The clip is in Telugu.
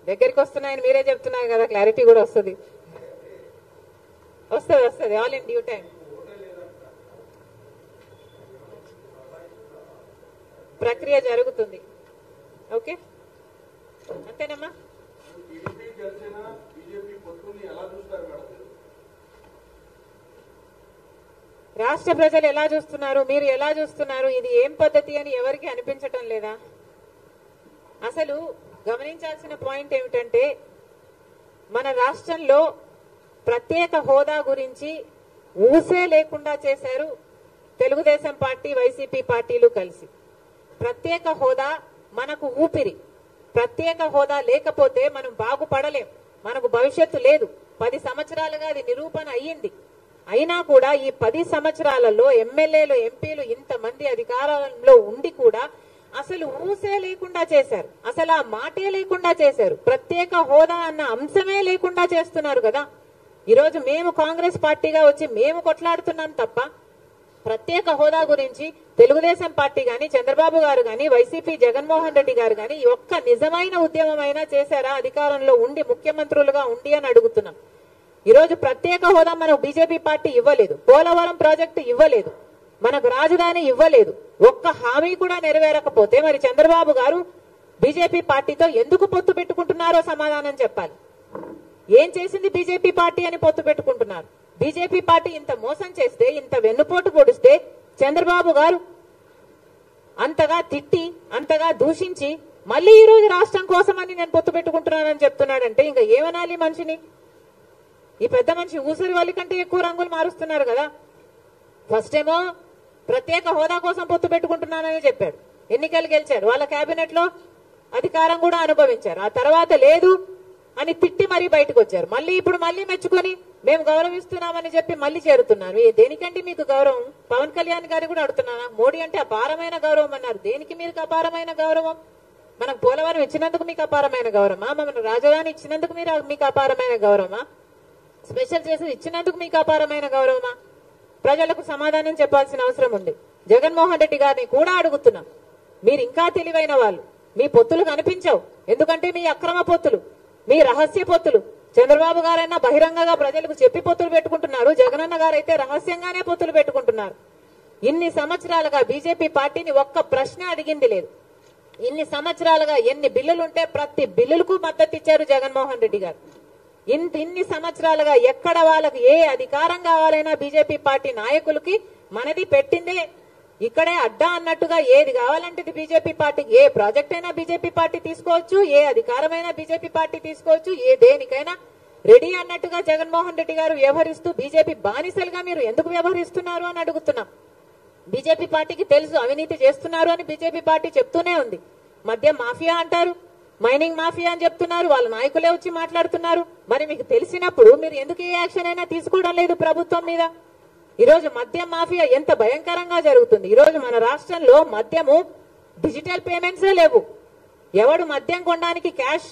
దగ్గరికి వస్తున్నాయని మీరే చెప్తున్నారు కదా, క్లారిటీ కూడా వస్తుంది. వస్తుంది ఆల్ ఇన్ డ్యూ టైం. ప్రక్రియ జరుగుతుంది. ఓకే, అంతేనమ్మా. రాష్ట్ర ప్రజలు ఎలా చూస్తున్నారు, మీరు ఎలా చూస్తున్నారు, ఇది ఏం పద్ధతి అని ఎవరికి అనిపించటం లేదా? అసలు గమనించాల్సిన పాయింట్ ఏమిటంటే, మన రాష్ట్రంలో ప్రత్యేక హోదా గురించి ఊసే లేకుండా చేశారు తెలుగుదేశం పార్టీ, వైసీపీ పార్టీలు కలిసి. ప్రత్యేక హోదా మనకు ఊపిరి. ప్రత్యేక హోదా లేకపోతే మనం బాగుపడలేం, మనకు భవిష్యత్తు లేదు. 10 సంవత్సరాలుగా అది నిరూపణ అయ్యింది. అయినా కూడా ఈ 10 సంవత్సరాలలో ఎమ్మెల్యేలు, ఎంపీలు ఇంతమంది అధికారంలో ఉండి కూడా అసలు ఊసే లేకుండా చేశారు. అసలు ఆ మాటే లేకుండా చేశారు. ప్రత్యేక హోదా అన్న అంశమే లేకుండా చేస్తున్నారు కదా. ఈరోజు మేము కాంగ్రెస్ పార్టీగా వచ్చి మేము కొట్లాడుతున్నాం తప్ప ప్రత్యేక హోదా గురించి తెలుగుదేశం పార్టీ గాని, చంద్రబాబు గారు గాని, వైసీపీ జగన్మోహన్ రెడ్డి గారు గాని ఒక్క నిజమైన ఉద్యమమైనా చేశారా అధికారంలో ఉండి, ముఖ్యమంత్రులుగా ఉండి అని అడుగుతున్నాం. ఈరోజు ప్రత్యేక హోదా మనకు బీజేపీ పార్టీ ఇవ్వలేదు, పోలవరం ప్రాజెక్టు ఇవ్వలేదు, మనకు రాజధాని ఇవ్వలేదు. ఒక్క హామీ కూడా నెరవేరకపోతే మరి చంద్రబాబు గారు బీజేపీ పార్టీతో ఎందుకు పొత్తు పెట్టుకుంటున్నారో సమాధానం చెప్పాలి. ఏం చేసింది బీజేపీ పార్టీ అని పొత్తు పెట్టుకుంటున్నారు? బీజేపీ పార్టీ ఇంత మోసం చేస్తే, ఇంత వెన్నుపోటు పొడిస్తే చంద్రబాబు గారు అంతగా తిట్టి, అంతగా దూషించి మళ్ళీ ఈ రోజు రాష్ట్రం కోసమని నేను పొత్తు పెట్టుకుంటున్నానని చెప్తున్నాడంటే ఇంకా ఏమనాలి మనిషిని? ఈ పెద్ద మనిషి ఊసరి వాళ్ళ కంటే ఎక్కువ రంగులు మారుస్తున్నారు కదా. ఫస్ట్ ఏమో ప్రత్యేక హోదా కోసం పొత్తు పెట్టుకుంటున్నానని చెప్పాడు, ఎన్నికలు గెలిచాడు, వాళ్ళ కేబినెట్ లో అధికారం కూడా అనుభవించారు. ఆ తర్వాత లేదు అని తిట్టి మరీ బయటకు వచ్చారు. మళ్ళీ ఇప్పుడు మళ్ళీ మెచ్చుకొని మేము గౌరవిస్తున్నామని చెప్పి మళ్ళీ చేరుతున్నారు. దేనికంటే మీకు గౌరవం? పవన్ కళ్యాణ్ గారు కూడా అడుగుతున్నానా? మోడీ అంటే అపారమైన గౌరవం అన్నారు. దేనికి మీకు అపారమైన గౌరవం? మనకు పోలవరం ఇచ్చినందుకు మీకు అపారమైన గౌరవమా? మన రాజధాని ఇచ్చినందుకు మీకు అపారమైన గౌరవమా? స్పెషల్ చేసి ఇచ్చినందుకు మీకు అపారమైన గౌరవమా? ప్రజలకు సమాధానం చెప్పాల్సిన అవసరం ఉంది. జగన్మోహన్ రెడ్డి గారిని కూడా అడుగుతున్నాం, మీరు ఇంకా తెలివైన వాళ్ళు, మీ పొత్తులు కనిపించవు. ఎందుకంటే మీ అక్రమ పొత్తులు, మీ రహస్య పొత్తులు. చంద్రబాబు గారైనా బహిరంగంగా ప్రజలకు చెప్పి పొత్తులు పెట్టుకుంటున్నారు, జగనన్న గారైతే రహస్యంగానే పొత్తులు పెట్టుకుంటున్నారు. ఇన్ని సంవత్సరాలుగా బీజేపీ పార్టీని ఒక్క ప్రశ్న అడిగింది లేదు. ఇన్ని సంవత్సరాలుగా ఎన్ని బిల్లులుంటే ప్రతి బిల్లులకు మద్దతు ఇచ్చారు జగన్మోహన్ రెడ్డి గారు. ఇన్ని సంవత్సరాలుగా ఎక్కడ వాళ్ళకి ఏ అధికారం కావాలైనా బీజేపీ పార్టీ నాయకులకి మనది పెట్టిందే, ఇక్కడే అడ్డా అన్నట్టుగా ఏది కావాలంటే బీజేపీ పార్టీకి, ఏ ప్రాజెక్ట్ అయినా బీజేపీ పార్టీ తీసుకోవచ్చు, ఏ అధికారమైనా బీజేపీ పార్టీ తీసుకోవచ్చు, ఏ దేనికైనా రెడీ అన్నట్టుగా జగన్మోహన్ రెడ్డి గారు వ్యవహరిస్తూ బీజేపీ బానిసలుగా మీరు ఎందుకు వ్యవహరిస్తున్నారు అని అడుగుతున్నాం. బీజేపీ పార్టీకి తెలుసు అవినీతి చేస్తున్నారు అని బీజేపీ పార్టీ చెప్తూనే ఉంది. మద్యం మాఫియా అంటారు, మైనింగ్ మాఫియా అని చెప్తున్నారు, వాళ్ళ నాయకులే వచ్చి మాట్లాడుతున్నారు. మరి మీకు తెలిసినప్పుడు మీరు ఎందుకు ఏ యాక్షన్ అయినా తీసుకోవడం లేదు ప్రభుత్వం మీద? ఈరోజు మద్యం మాఫియా ఎంత భయంకరంగా జరుగుతుంది. ఈరోజు మన రాష్ట్రంలో మద్యము డిజిటల్ పేమెంట్సే లేవు. ఎవడు మద్యం కొనడానికి క్యాష్